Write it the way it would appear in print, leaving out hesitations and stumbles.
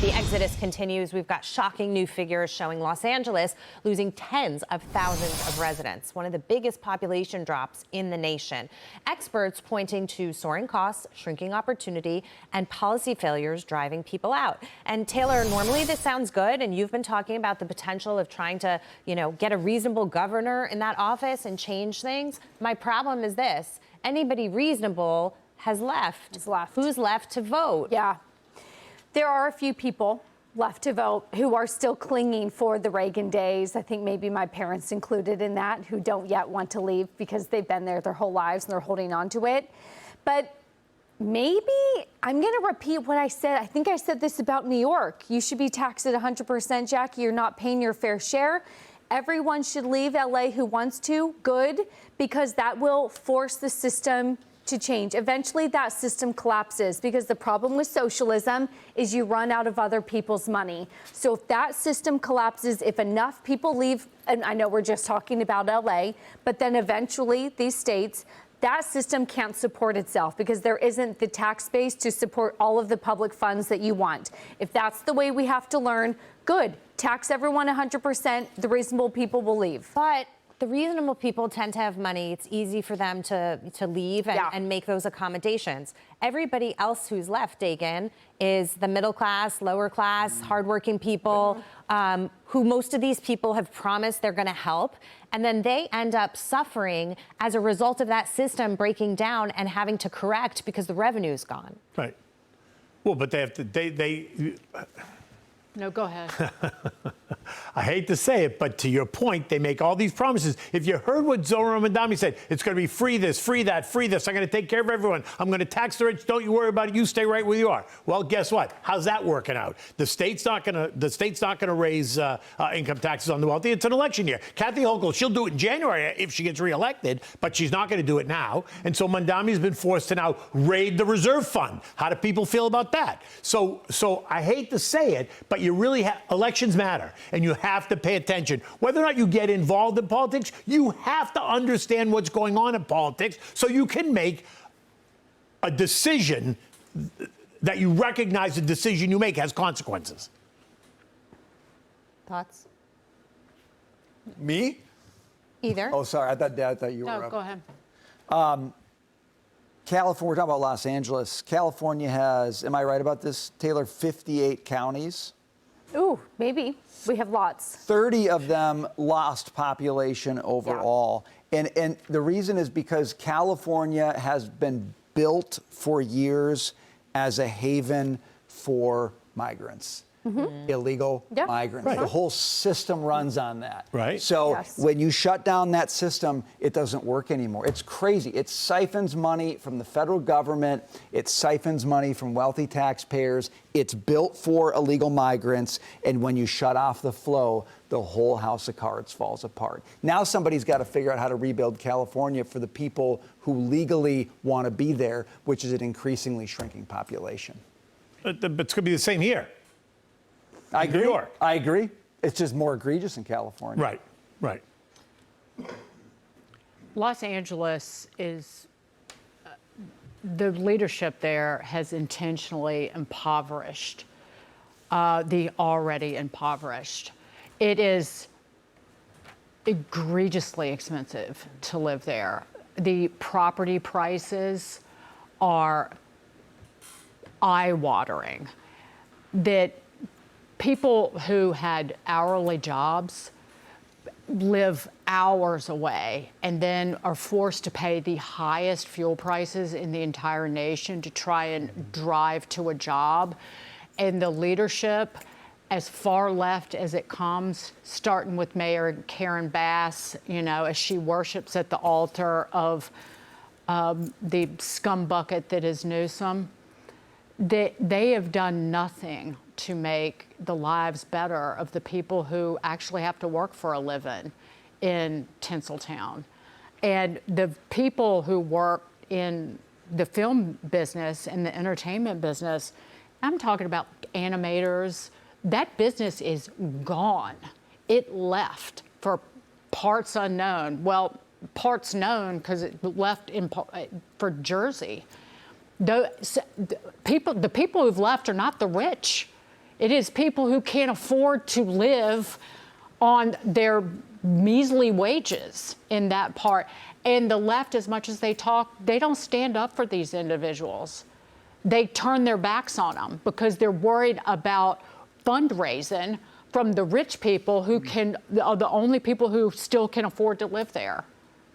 The exodus continues. We've got shocking new figures showing Los Angeles losing tens of thousands of residents, one of the biggest population drops in the nation. Experts pointing to soaring costs, shrinking opportunity, and policy failures driving people out. And Taylor, normally this sounds good, and you've been talking about the potential of trying to, get a reasonable governor in that office and change things. My problem is this: anybody reasonable has left. Who's left to vote? Yeah. There are a few people left to vote who are still clinging for the Reagan days. I think maybe my parents included in that, who don't yet want to leave because they've been there their whole lives and they're holding on to it. But maybe I'm going to repeat what I said. I think I said this about New York. You should be taxed at 100%, Jackie. You're not paying your fair share. Everyone should leave LA who wants to. Good, because that will force the system to change. Eventually that system collapses, because the problem with socialism is you run out of other people's money. So if that system collapses, if enough people leave, and I know we're just talking about LA, but then eventually these states, that system can't support itself because there isn't the tax base to support all of the public funds that you want. If that's the way we have to learn, good. Tax everyone 100%, the reasonable people will leave. But the reasonable people tend to have money. It's easy for them to leave and make those accommodations. Everybody else who's left, Dagan, is the middle class, lower class, hardworking people, who most of these people have promised they're going to help. And then they end up suffering as a result of that system breaking down and having to correct because the revenue's gone. Right. Well, but they have to, No, go ahead. I hate to say it, but to your point, they make all these promises. If you heard what Zohran Mamdani said, it's going to be free this, free that, free this. I'm going to take care of everyone. I'm going to tax the rich. Don't you worry about it. You stay right where you are. Well, guess what? How's that working out? The state's not going to raise income taxes on the wealthy. It's an election year. Kathy Hochul, she'll do it in January if she gets reelected, but she's not going to do it now. And so Mamdani's been forced to now raid the reserve fund. How do people feel about that? So I hate to say it, but you really have, elections matter, and you have to pay attention. Whether or not you get involved in politics, you have to understand what's going on in politics so you can make a decision that you recognize the decision you make has consequences. Thoughts? Me? Either. Oh, sorry. I thought you were No, up. go ahead. California, we're talking about Los Angeles. California has, am I right about this, Taylor, 58 counties? Ooh, maybe. We have lots. 30 of them lost population overall. Yeah. And the reason is because California has been built for years as a haven for migrants. Illegal migrants. Right. The whole system runs on that. Right. So when you shut down that system, it doesn't work anymore. It's crazy. It siphons money from the federal government. It siphons money from wealthy taxpayers. It's built for illegal migrants. And when you shut off the flow, the whole house of cards falls apart. Now somebody's got to figure out how to rebuild California for the people who legally want to be there, which is an increasingly shrinking population. But it's going to be the same here. I agree. New York. I agree. It's just more egregious in California. Right, right. Los Angeles is, the leadership there has intentionally impoverished the already impoverished. It is egregiously expensive to live there. The property prices are eye-watering. That people who had hourly jobs live hours away and then are forced to pay the highest fuel prices in the entire nation to try and drive to a job. And the leadership, as far left as it comes, starting with Mayor Karen Bass, as she worships at the altar of the scum bucket that is Newsom, they have done nothing to make the lives better of the people who actually have to work for a living in Tinseltown. And the people who work in the film business and the entertainment business, I'm talking about animators, that business is gone. It left for parts unknown. Well, parts known because it left for Jersey. The people who've left are not the rich. It is people who can't afford to live on their measly wages in that part. And the left, as much as they talk, they don't stand up for these individuals. They turn their backs on them because they're worried about fundraising from the rich people who are the only people who still can afford to live there.